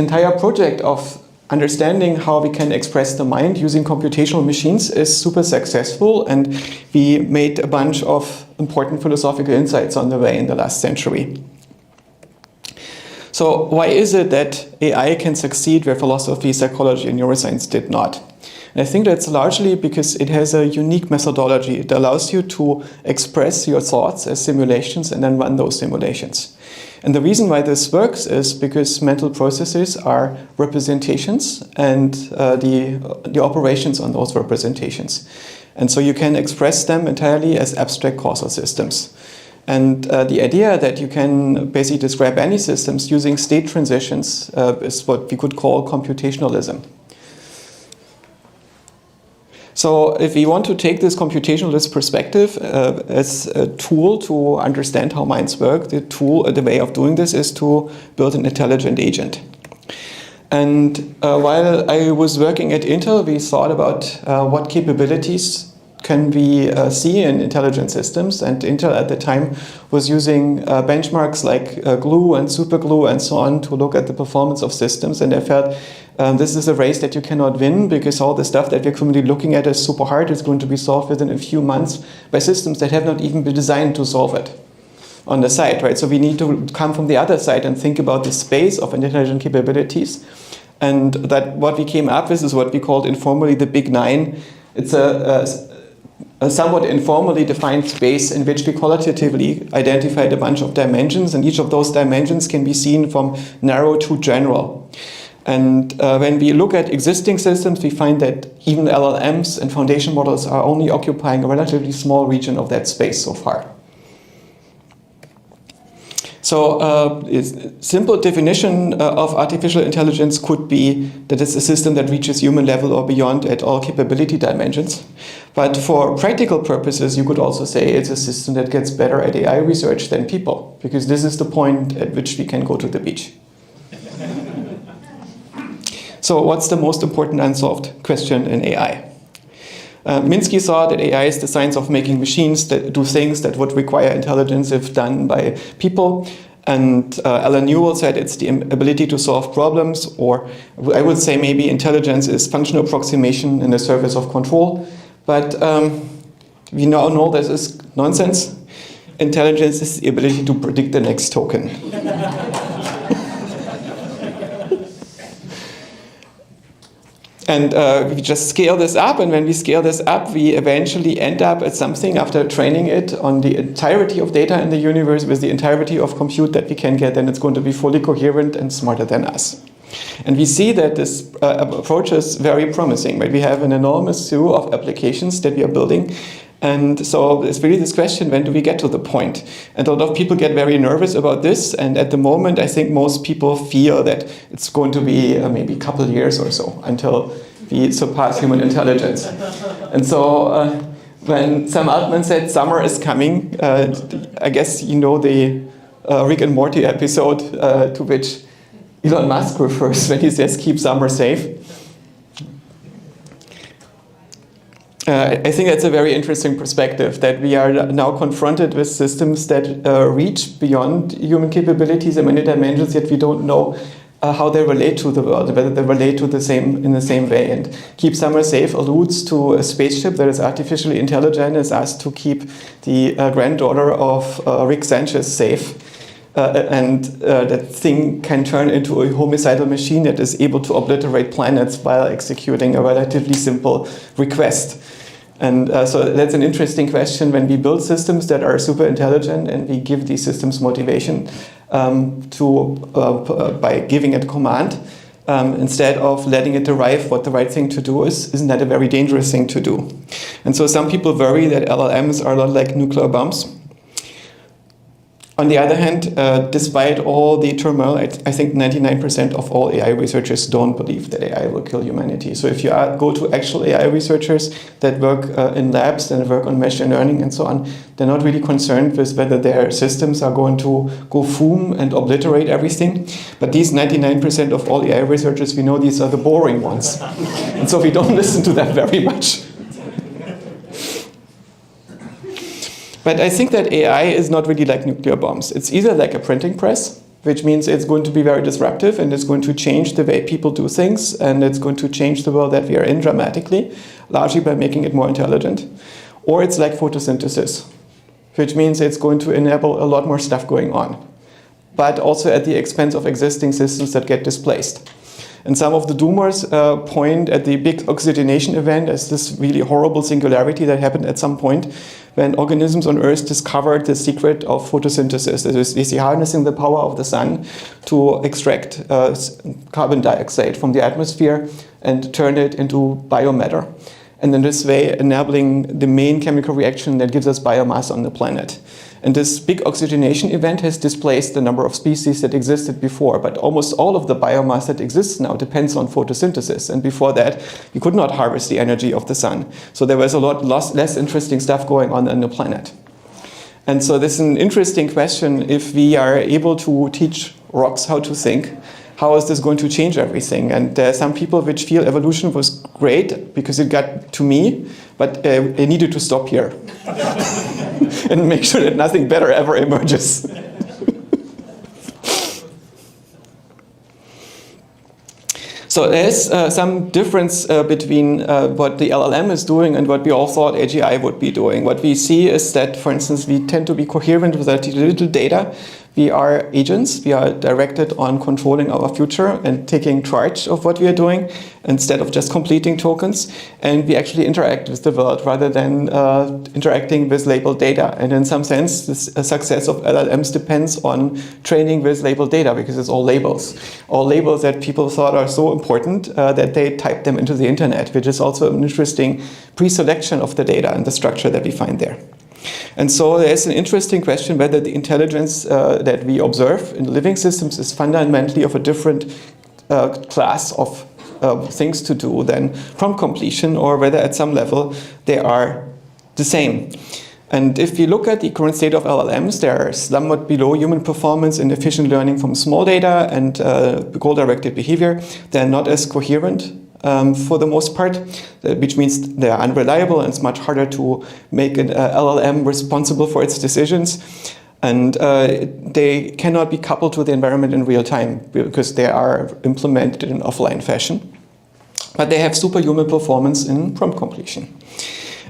entire project of understanding how we can express the mind using computational machines is super successful, and we made a bunch of important philosophical insights on the way in the last century. So why is it that AI can succeed where philosophy, psychology, and neuroscience did not? And I think that's largely because it has a unique methodology. It allows you to express your thoughts as simulations and then run those simulations. And the reason why this works is because mental processes are representations and the operations on those representations. And so you can express them entirely as abstract causal systems. And the idea that you can basically describe any systems using state transitions is what we could call computationalism. So if we want to take this computationalist perspective as a tool to understand how minds work, the way of doing this is to build an intelligent agent. And while I was working at Intel, we thought about what capabilities can we see in intelligent systems. And Intel at the time was using benchmarks like glue and superglue and so on to look at the performance of systems. And I felt this is a race that you cannot win, because all the stuff that we're currently looking at is super hard. It's going to be solved within a few months by systems that have not even been designed to solve it on the side, right? So we need to come from the other side and think about the space of intelligent capabilities. And that what we came up with is what we called informally the Big Nine. It's a somewhat informally defined space in which we qualitatively identified a bunch of dimensions, and each of those dimensions can be seen from narrow to general. And when we look at existing systems, we find that even LLMs and foundation models are only occupying a relatively small region of that space so far. So a simple definition of artificial intelligence could be that it's a system that reaches human level or beyond at all capability dimensions. But for practical purposes, you could also say it's a system that gets better at AI research than people, because this is the point at which we can go to the beach. So what's the most important unsolved question in AI? Minsky saw that AI is the science of making machines that do things that would require intelligence if done by people. And Alan Newell said it's the ability to solve problems, or I would say maybe intelligence is functional approximation in the service of control. But we now know this is nonsense. Intelligence is the ability to predict the next token. And we just scale this up, and when we scale this up, we eventually end up at something after training it on the entirety of data in the universe with the entirety of compute that we can get, and it's going to be fully coherent and smarter than us. And we see that this approach is very promising, right? We have an enormous slew of applications that we are building. And so it's really this question, when do we get to the point? And a lot of people get very nervous about this. And at the moment, I think most people feel that it's going to be maybe a couple of years or so until we surpass human intelligence. And so when Sam Altman said summer is coming, I guess you know the Rick and Morty episode to which Elon Musk refers when he says keep summer safe. I think that's a very interesting perspective, that we are now confronted with systems that reach beyond human capabilities in many dimensions, yet we don't know how they relate to the world, whether they relate to in the same way. And keep summer safe alludes to a spaceship that is artificially intelligent, is asked to keep the granddaughter of Rick Sanchez safe. And that thing can turn into a homicidal machine that is able to obliterate planets while executing a relatively simple request. And so that's an interesting question when we build systems that are super intelligent and we give these systems motivation by giving it a command instead of letting it derive what the right thing to do is. Isn't that a very dangerous thing to do? And so some people worry that LLMs are a lot like nuclear bombs. On the other hand, despite all the turmoil, I think 99% of all AI researchers don't believe that AI will kill humanity. So if you go to actual AI researchers that work in labs and work on machine learning and so on, they're not really concerned with whether their systems are going to go boom and obliterate everything. But these 99% of all AI researchers, we know these are the boring ones. And so we don't listen to them very much. But I think that AI is not really like nuclear bombs. It's either like a printing press, which means it's going to be very disruptive and it's going to change the way people do things, and it's going to change the world that we are in dramatically, largely by making it more intelligent. Or it's like photosynthesis, which means it's going to enable a lot more stuff going on, but also at the expense of existing systems that get displaced. And some of the doomers point at the big oxygenation event as this really horrible singularity that happened at some point when organisms on Earth discovered the secret of photosynthesis. That is basically harnessing the power of the sun to extract carbon dioxide from the atmosphere and turn it into biomatter. And in this way, enabling the main chemical reaction that gives us biomass on the planet. And this big oxygenation event has displaced the number of species that existed before, but almost all of the biomass that exists now depends on photosynthesis. And before that, you could not harvest the energy of the sun. So there was a lot less interesting stuff going on the planet. And so this is an interesting question. If we are able to teach rocks how to think, how is this going to change everything? And there are some people which feel evolution was great because it got to me, but it needed to stop here and make sure that nothing better ever emerges. So there's some difference between what the LLM is doing and what we all thought AGI would be doing. What we see is that, for instance, we tend to be coherent with that little data. We are agents. We are directed on controlling our future and taking charge of what we are doing instead of just completing tokens. And we actually interact with the world rather than interacting with labeled data. And in some sense, the success of LLMs depends on training with labeled data because it's all labels. All labels that people thought are so important that they type them into the internet, which is also an interesting pre-selection of the data and the structure that we find there. And so there's an interesting question whether the intelligence that we observe in living systems is fundamentally of a different class of things to do than prompt completion, or whether at some level they are the same. And if we look at the current state of LLMs, they are somewhat below human performance in efficient learning from small data and goal-directed behavior. They're not as coherent for the most part, which means they're unreliable, and it's much harder to make an LLM responsible for its decisions. And they cannot be coupled to the environment in real time because they are implemented in offline fashion. But they have superhuman performance in prompt completion.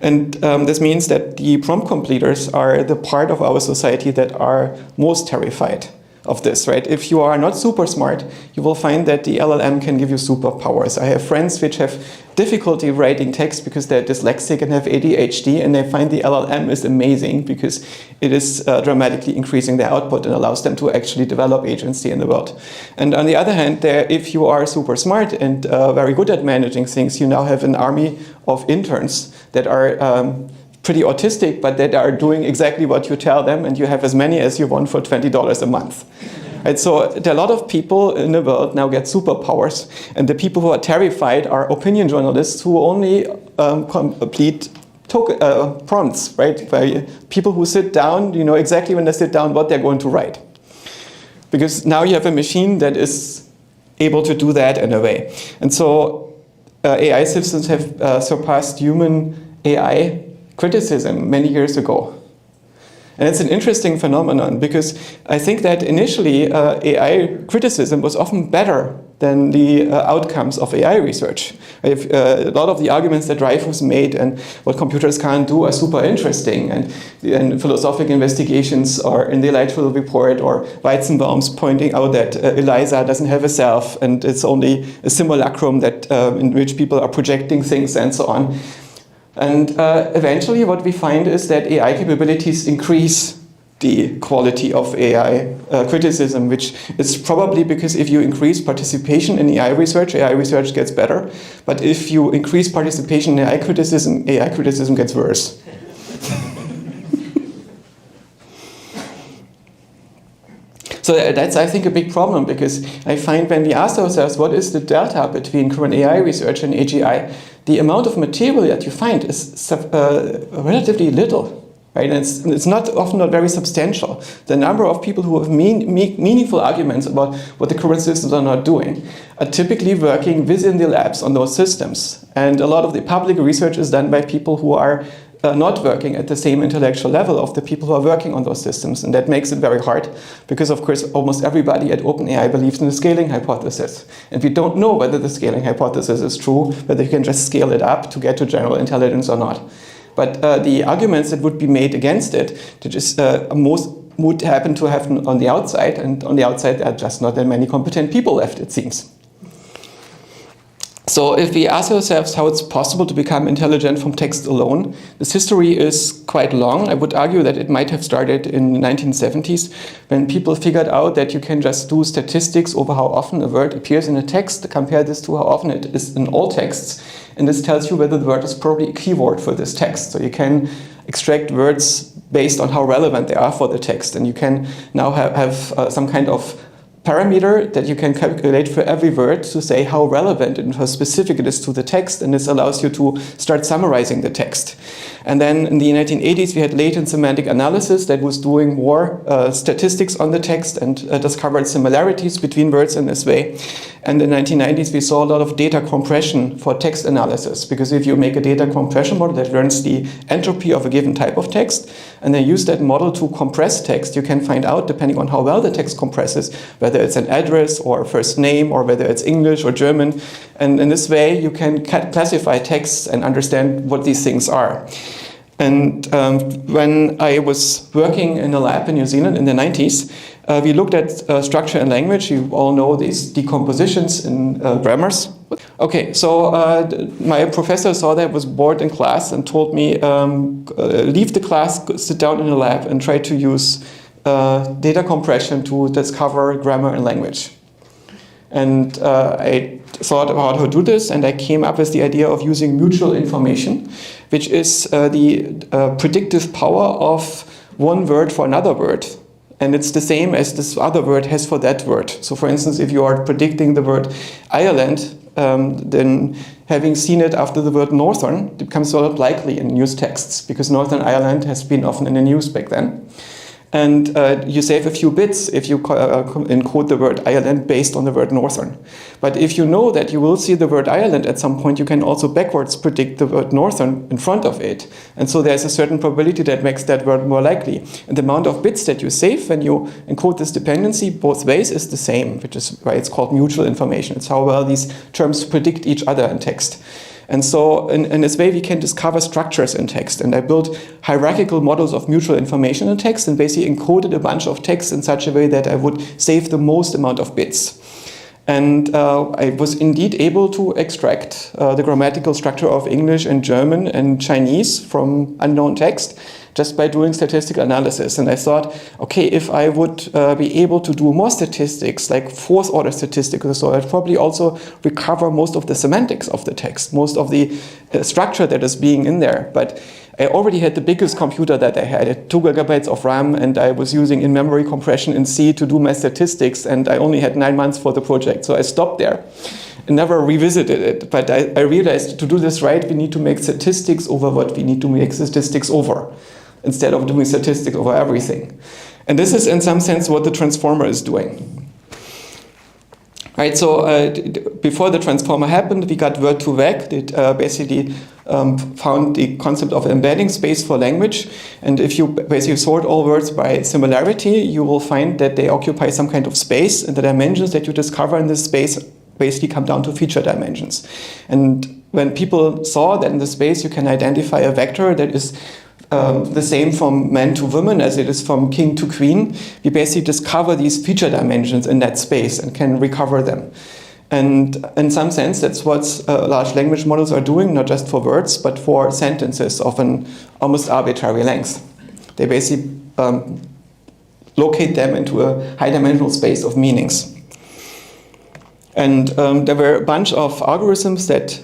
And this means that the prompt completers are the part of our society that are most terrified of this, right? If you are not super smart, you will find that the LLM can give you superpowers. I have friends which have difficulty writing text because they're dyslexic and have ADHD, and they find the LLM is amazing because it is dramatically increasing their output and allows them to actually develop agency in the world. And on the other hand, if you are super smart and very good at managing things, you now have an army of interns that are pretty autistic, but that are doing exactly what you tell them, and you have as many as you want for $20 a month. Right, so there are a lot of people in the world now get superpowers, and the people who are terrified are opinion journalists who only complete prompts, right? By people who sit down, you know exactly when they sit down what they're going to write. Because now you have a machine that is able to do that in a way. And so AI systems have surpassed human AI criticism many years ago. And it's an interesting phenomenon because I think that initially AI criticism was often better than the outcomes of AI research. A lot of the arguments that Dreyfus made and what computers can't do are super interesting, and philosophical investigations or in the Lightfield report, or Weizenbaum's pointing out that ELIZA doesn't have a self and it's only a simulacrum that in which people are projecting things and so on. And eventually what we find is that AI capabilities increase the quality of AI criticism, which is probably because if you increase participation in AI research gets better. But if you increase participation in AI criticism gets worse. So that's, I think, a big problem, because I find when we ask ourselves what is the delta between current AI research and AGI, the amount of material that you find is relatively little. Right? And it's often not very substantial. The number of people who have meaningful arguments about what the current systems are not doing are typically working within the labs on those systems. And a lot of the public research is done by people who are not working at the same intellectual level of the people who are working on those systems. And that makes it very hard because, of course, almost everybody at OpenAI believes in the scaling hypothesis. And we don't know whether the scaling hypothesis is true, whether you can just scale it up to get to general intelligence or not. But the arguments that would be made against it, most would happen to happen on the outside, and on the outside there are just not that many competent people left, it seems. So if we ask ourselves how it's possible to become intelligent from text alone, this history is quite long. I would argue that it might have started in the 1970s when people figured out that you can just do statistics over how often a word appears in a text, compare this to how often it is in all texts, and this tells you whether the word is probably a keyword for this text. So you can extract words based on how relevant they are for the text, and you can now have some kind of parameter that you can calculate for every word to say how relevant and how specific it is to the text, and this allows you to start summarizing the text. And then in the 1980s we had latent semantic analysis that was doing more statistics on the text and discovered similarities between words in this way. And in the 1990s we saw a lot of data compression for text analysis, because if you make a data compression model that learns the entropy of a given type of text and then use that model to compress text, you can find out, depending on how well the text compresses, whether it's an address or a first name or whether it's English or German. And in this way you can classify texts and understand what these things are. And when I was working in a lab in New Zealand in the 90s, we looked at structure and language. You all know these decompositions in grammars. Okay, so my professor saw that I was bored in class and told me, leave the class, sit down in the lab and try to use data compression to discover grammar and language. And I thought about how to do this, and I came up with the idea of using mutual information, which is the predictive power of one word for another word. And it's the same as this other word has for that word. So for instance, if you are predicting the word Ireland, then having seen it after the word northern, it becomes sort of likely in news texts, because Northern Ireland has been often in the news back then. And you save a few bits if you encode the word Ireland based on the word northern. But if you know that you will see the word Ireland at some point, you can also backwards predict the word northern in front of it. And so there's a certain probability that makes that word more likely. And the amount of bits that you save when you encode this dependency both ways is the same, which is why it's called mutual information. It's how well these terms predict each other in text. And so in this way we can discover structures in text. And I built hierarchical models of mutual information in text and basically encoded a bunch of text in such a way that I would save the most amount of bits. And I was indeed able to extract the grammatical structure of English and German and Chinese from unknown text just by doing statistical analysis. And I thought, okay, if I would be able to do more statistics, like fourth order statistics, so I'd probably also recover most of the semantics of the text, most of the structure that is being in there. But I already had the biggest computer that I had. I had 2 gigabytes of RAM, and I was using in-memory compression in C to do my statistics, and I only had 9 months for the project, so I stopped there and never revisited it. But I realized to do this right, we need to make statistics over what we need to make statistics over, instead of doing statistics over everything. And this is in some sense what the transformer is doing. Right, so before the transformer happened, we got word2vec. It basically found the concept of embedding space for language. And if you basically sort all words by similarity, you will find that they occupy some kind of space, and the dimensions that you discover in this space basically come down to feature dimensions. And when people saw that in the space you can identify a vector that is the same from man to woman as it is from king to queen, we basically discover these feature dimensions in that space and can recover them. And in some sense, that's what large language models are doing, not just for words, but for sentences of an almost arbitrary length. They basically locate them into a high-dimensional space of meanings. And there were a bunch of algorithms that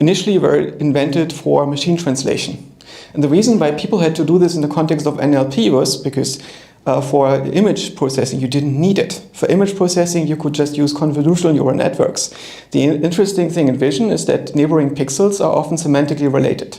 initially were invented for machine translation. And the reason why people had to do this in the context of NLP was because for image processing, you didn't need it. For image processing, you could just use convolutional neural networks. The interesting thing in vision is that neighboring pixels are often semantically related.